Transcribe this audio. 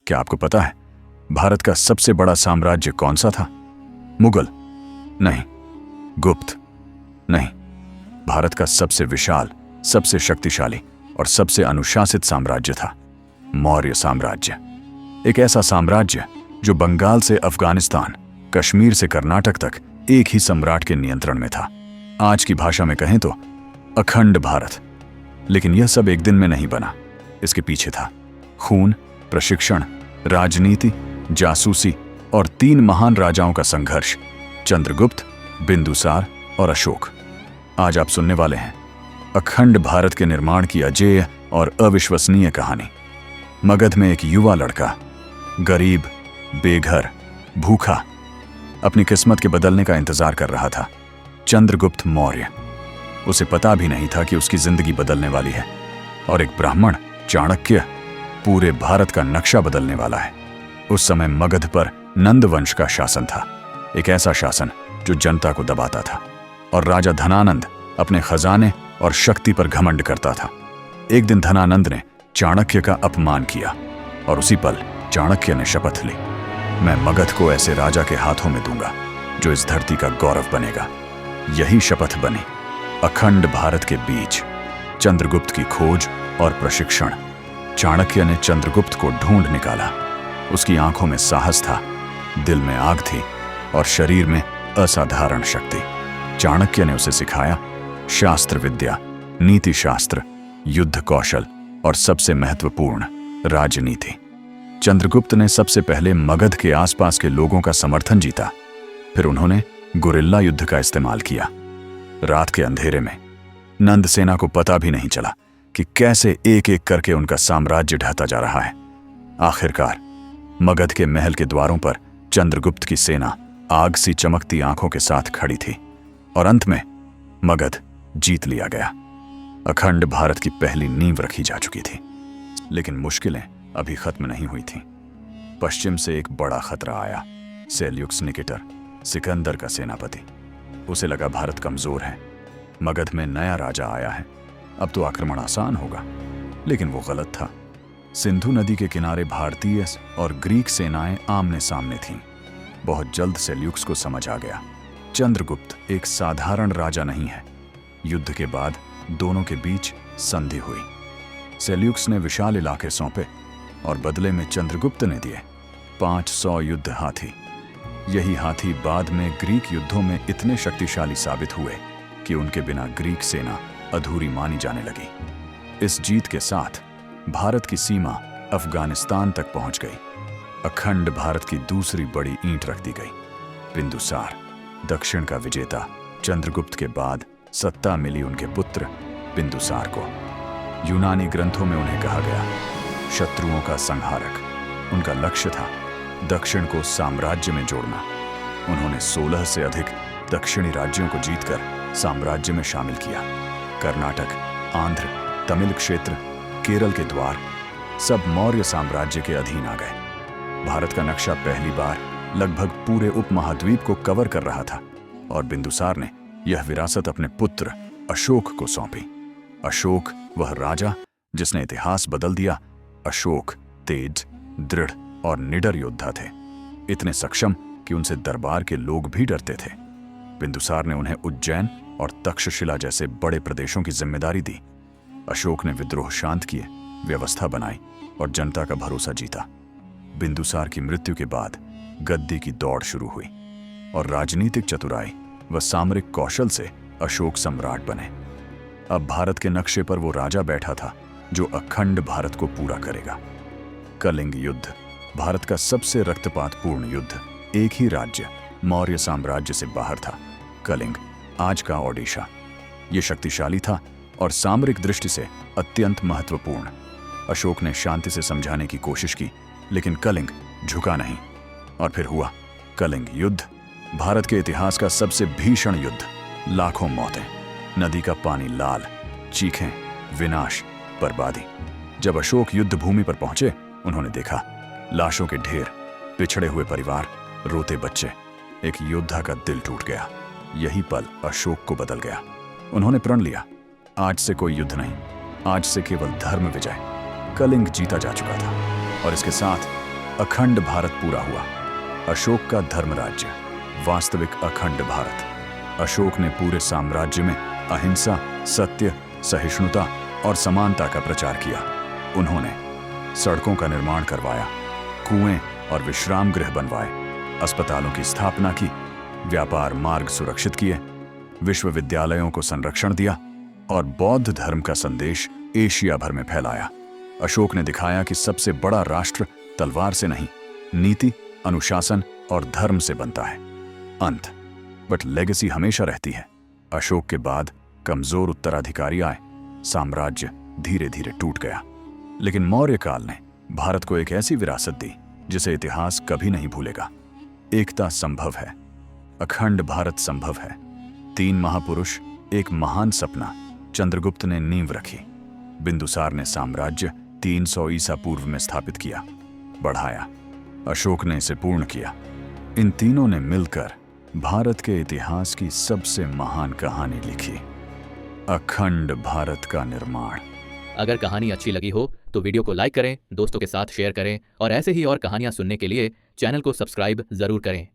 क्या आपको पता है भारत का सबसे बड़ा साम्राज्य कौन सा था? मुगल? नहीं। गुप्त? नहीं। भारत का सबसे विशाल, सबसे शक्तिशाली और सबसे अनुशासित साम्राज्य था मौर्य साम्राज्य। एक ऐसा साम्राज्य जो बंगाल से अफगानिस्तान, कश्मीर से कर्नाटक तक एक ही सम्राट के नियंत्रण में था। आज की भाषा में कहें तो अखंड भारत। लेकिन यह सब एक दिन में नहीं बना। इसके पीछे था खून, प्रशिक्षण, राजनीति, जासूसी और 3 महान राजाओं का संघर्ष, चंद्रगुप्त, बिंदुसार और अशोक। आज आप सुनने वाले हैं अखंड भारत के निर्माण की अजेय और अविश्वसनीय कहानी। मगध में एक युवा लड़का, गरीब, बेघर, भूखा, अपनी किस्मत के बदलने का इंतजार कर रहा था। चंद्रगुप्त मौर्य। उसे पता भी नहीं था कि उसकी जिंदगी बदलने वाली है। और एक ब्राह्मण, चाणक्य, पूरे भारत का नक्शा बदलने वाला है। उस समय मगध पर नंद वंश का शासन था, एक ऐसा शासन जो जनता को दबाता था। और राजा धनानंद अपने खजाने और शक्ति पर घमंड करता था। एक दिन धनानंद ने चाणक्य का अपमान किया और उसी पल चाणक्य ने शपथ ली, मैं मगध को ऐसे राजा के हाथों में दूंगा जो इस धरती का गौरव बनेगा। यही शपथ बनी अखंड भारत के बीच चंद्रगुप्त की खोज और प्रशिक्षण। चाणक्य ने चंद्रगुप्त को ढूंढ निकाला। उसकी आंखों में साहस था, दिल में आग थी और शरीर में असाधारण शक्ति। चाणक्य ने उसे सिखाया शास्त्र विद्या, नीति शास्त्र, युद्ध कौशल और सबसे महत्वपूर्ण राजनीति। चंद्रगुप्त ने सबसे पहले मगध के आसपास के लोगों का समर्थन जीता। फिर उन्होंने गुरिल्ला युद्ध का इस्तेमाल किया। रात के अंधेरे में नंद सेना को पता भी नहीं चला कि कैसे एक एक करके उनका साम्राज्य ढहता जा रहा है। आखिरकार मगध के महल के द्वारों पर चंद्रगुप्त की सेना आग सी चमकती आंखों के साथ खड़ी थी और अंत में मगध जीत लिया गया। अखंड भारत की पहली नींव रखी जा चुकी थी। लेकिन मुश्किलें अभी खत्म नहीं हुई थीं। पश्चिम से एक बड़ा खतरा आया। सेल्यूक्स निकेटर, सिकंदर का सेनापति। उसे लगा भारत कमजोर है, मगध में नया राजा आया है, अब तो आक्रमण आसान होगा। लेकिन वो गलत था। सिंधु नदी के किनारे भारतीय और ग्रीक सेनाएं आमने सामने थीं। बहुत जल्द सेल्यूक्स को समझ आ गया, चंद्रगुप्त एक साधारण राजा नहीं है। युद्ध के बाद दोनों के बीच संधि हुई। सेल्यूक्स ने विशाल इलाके सौंपे और बदले में चंद्रगुप्त ने दिए 500 युद्ध हाथी। यही हाथी बाद में ग्रीक युद्धों में इतने शक्तिशाली साबित हुए कि उनके बिना ग्रीक सेना अधूरी मानी जाने लगी। इस जीत के साथ भारत की सीमा अफगानिस्तान तक पहुंच गई। अखंड भारत की दूसरी बड़ी ईंट रख दी गई। बिंदुसार, दक्षिण का विजेता। चंद्रगुप्त के बाद सत्ता मिली उनके पुत्र बिंदुसार को। यूनानी ग्रंथों में उन्हें कहा गया शत्रुओं का संहारक। उनका लक्ष्य था दक्षिण को साम्राज्य में जोड़ना। उन्होंने 16 से अधिक दक्षिणी राज्यों को जीतकर साम्राज्य में शामिल किया। कर्नाटक, आंध्र, तमिल क्षेत्र, केरल के द्वार सब मौर्य साम्राज्य के अधीन आ गए। भारत का नक्शा पहली बार लगभग पूरे उपमहाद्वीप को कवर कर रहा था और बिंदुसार ने यह विरासत अपने पुत्र अशोक को सौंपी। अशोक वह राजा जिसने इतिहास बदल दिया। अशोक तेज, दृढ़ और निडर योद्धा थे, इतने सक्षम कि उनसे दरबार के लोग भी डरते थे। बिंदुसार ने उन्हें उज्जैन और तक्षशिला जैसे बड़े प्रदेशों की जिम्मेदारी दी। अशोक ने विद्रोह शांत किए, व्यवस्था बनाई और जनता का भरोसा जीता। बिंदुसार की मृत्यु के बाद गद्दी की दौड़ शुरू हुई और राजनीतिक चतुराई व सामरिक कौशल से अशोक सम्राट बने। अब भारत के नक्शे पर वो राजा बैठा था जो अखंड भारत को पूरा करेगा। कलिंग युद्ध, भारत का सबसे रक्तपातपूर्ण युद्ध। एक ही राज्य मौर्य साम्राज्य से बाहर था, कलिंग, आज का ओडिशा। ये शक्तिशाली था और सामरिक दृष्टि से अत्यंत महत्वपूर्ण। अशोक ने शांति से समझाने की कोशिश की, लेकिन कलिंग झुका नहीं। और फिर हुआ कलिंग युद्ध, भारत के इतिहास का सबसे भीषण युद्ध। लाखों मौतें, नदी का पानी लाल, चीखें, विनाश, बर्बादी। जब अशोक युद्ध भूमि पर पहुंचे, उन्होंने देखा लाशों के ढेर, पिछड़े हुए परिवार, रोते बच्चे। एक योद्धा का दिल टूट गया। यही पल अशोक को बदल गया। उन्होंने प्रण लिया, आज से कोई युद्ध नहीं, आज से केवल धर्म विजय। कलिंग जीता जा चुका था और इसके साथ अखंड भारत पूरा हुआ। अशोक का धर्मराज्य, वास्तविक अखंड भारत। अशोक ने पूरे साम्राज्य में अहिंसा, सत्य, सहिष्णुता और समानता का प्रचार किया। उन्होंने सड़कों का निर्माण करवाया, कुएं और विश्राम गृह बनवाए, अस्पतालों की स्थापना की, व्यापार मार्ग सुरक्षित किए, विश्वविद्यालयों को संरक्षण दिया और बौद्ध धर्म का संदेश एशिया भर में फैलाया। अशोक ने दिखाया कि सबसे बड़ा राष्ट्र तलवार से नहीं, नीति, अनुशासन और धर्म से बनता है। अंत, बट लेगेसी हमेशा रहती है। अशोक के बाद कमजोर उत्तराधिकारी आए, साम्राज्य धीरे धीरे टूट गया। लेकिन मौर्य काल ने भारत को एक ऐसी विरासत दी जिसे इतिहास कभी नहीं भूलेगा। एकता संभव है, अखंड भारत संभव है। 3 महापुरुष, एक महान सपना। चंद्रगुप्त ने नींव रखी, बिंदुसार ने साम्राज्य 300 ईसा पूर्व में स्थापित किया, बढ़ाया, अशोक ने इसे पूर्ण किया। इन तीनों ने मिलकर भारत के इतिहास की सबसे महान कहानी लिखी, अखंड भारत का निर्माण। अगर कहानी अच्छी लगी हो तो वीडियो को लाइक करें, दोस्तों के साथ शेयर करें और ऐसे ही और कहानियां सुनने के लिए चैनल को सब्सक्राइब जरूर करें।